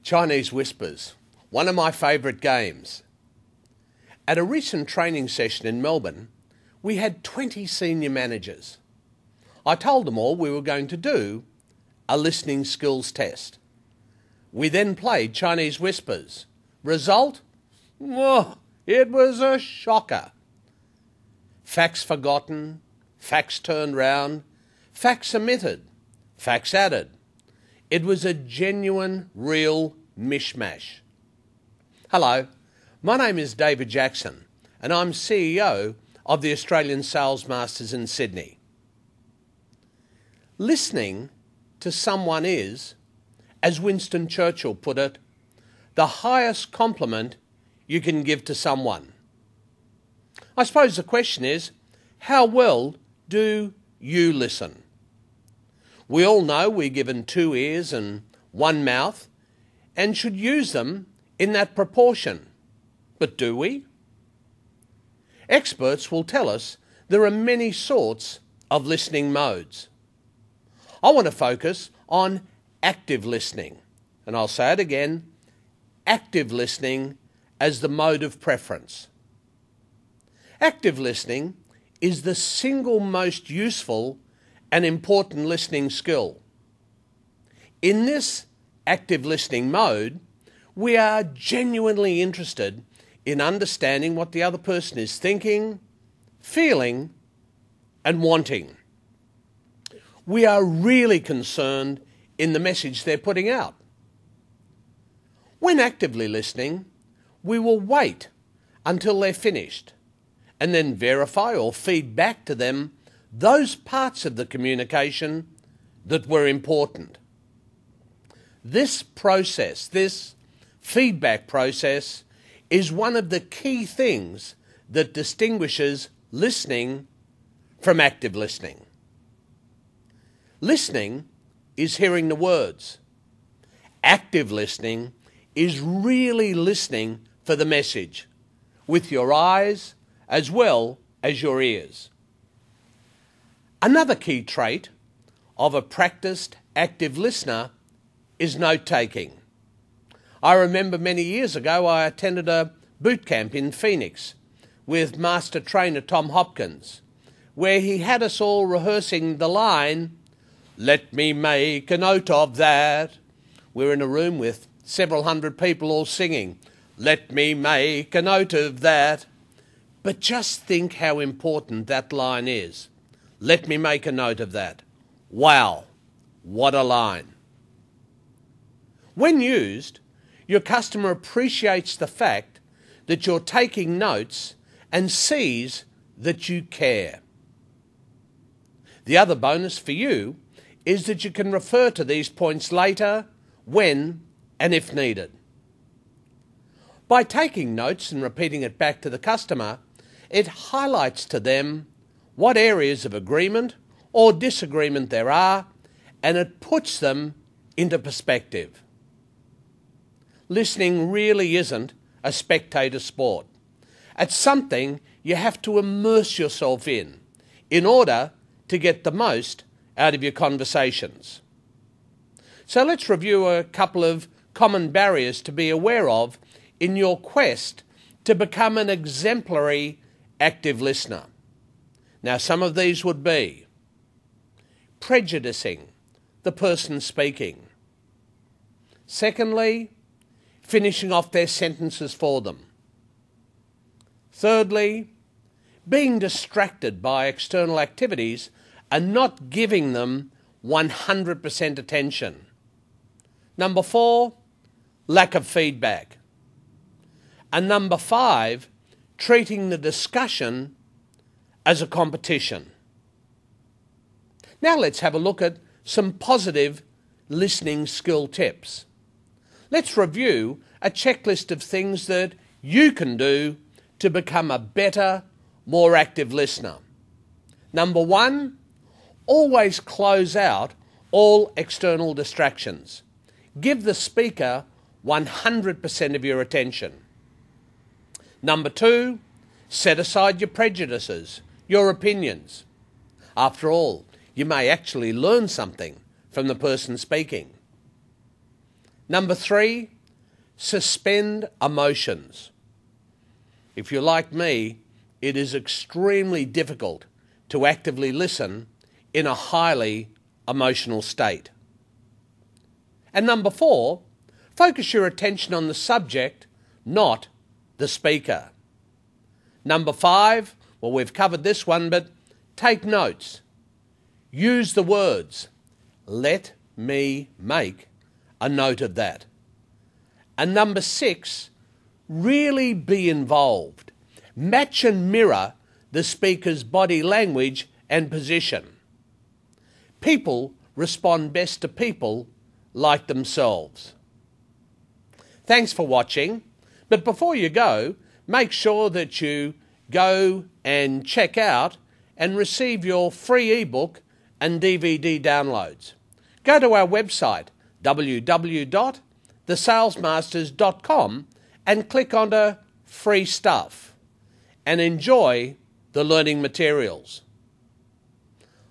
Chinese whispers, one of my favourite games. At a recent training session in Melbourne, we had 20 senior managers. I told them all we were going to do a listening skills test. We then played Chinese whispers. Result? Oh, it was a shocker. Facts forgotten, facts turned round, facts omitted, facts added. It was a genuine, real mishmash. Hello, my name is David Jackson and I'm CEO of the Australian Salesmasters in Sydney. Listening to someone is, as Winston Churchill put it, the highest compliment you can give to someone. I suppose the question is, how well do you listen? We all know we're given 2 ears and 1 mouth and should use them in that proportion. But do we? Experts will tell us there are many sorts of listening modes. I want to focus on active listening, and I'll say it again, active listening as the mode of preference. Active listening is the single most useful and important listening skill. In this active listening mode, we are genuinely interested in understanding what the other person is thinking, feeling, and wanting. We are really concerned in the message they're putting out. When actively listening, we will wait until they're finished and then verify or feed back to them those parts of the communication that were important. This process, this feedback process, is one of the key things that distinguishes listening from active listening. Listening is hearing the words. Active listening is really listening for the message with your eyes as well as your ears. Another key trait of a practiced active listener is note-taking. I remember many years ago I attended a boot camp in Phoenix with master trainer Tom Hopkins, where he had us all rehearsing the line, "Let me make a note of that." We're in a room with several hundred people all singing, "Let me make a note of that." But just think how important that line is. Let me make a note of that. Wow, what a line. When used, your customer appreciates the fact that you're taking notes and sees that you care. The other bonus for you is that you can refer to these points later, when and if needed. By taking notes and repeating it back to the customer, it highlights to them what areas of agreement or disagreement there are, and it puts them into perspective. Listening really isn't a spectator sport. It's something you have to immerse yourself in order to get the most out of your conversations. So let's review a couple of common barriers to be aware of in your quest to become an exemplary active listener. Now, some of these would be prejudicing the person speaking. Secondly, finishing off their sentences for them. Thirdly, being distracted by external activities and not giving them 100% attention. Number 4, lack of feedback. And number 5, treating the discussion as a competition. Now let's have a look at some positive listening skill tips. Let's review a checklist of things that you can do to become a better, more active listener. Number 1, always close out all external distractions. Give the speaker 100% of your attention. Number 2, set aside your prejudices, your opinions. After all, you may actually learn something from the person speaking. Number 3, suspend emotions. If you're like me, it is extremely difficult to actively listen in a highly emotional state. And number 4, focus your attention on the subject, not the speaker. Number 5, well, we've covered this one, but take notes. Use the words, "Let me make a note of that." And number 6, really be involved. Match and mirror the speaker's body language and position. People respond best to people like themselves. Thanks for watching, but before you go, make sure that you go and check out and receive your free ebook and DVD downloads. Go to our website, www.thesalesmasters.com, and click onto free stuff and enjoy the learning materials.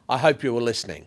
I hope you were listening.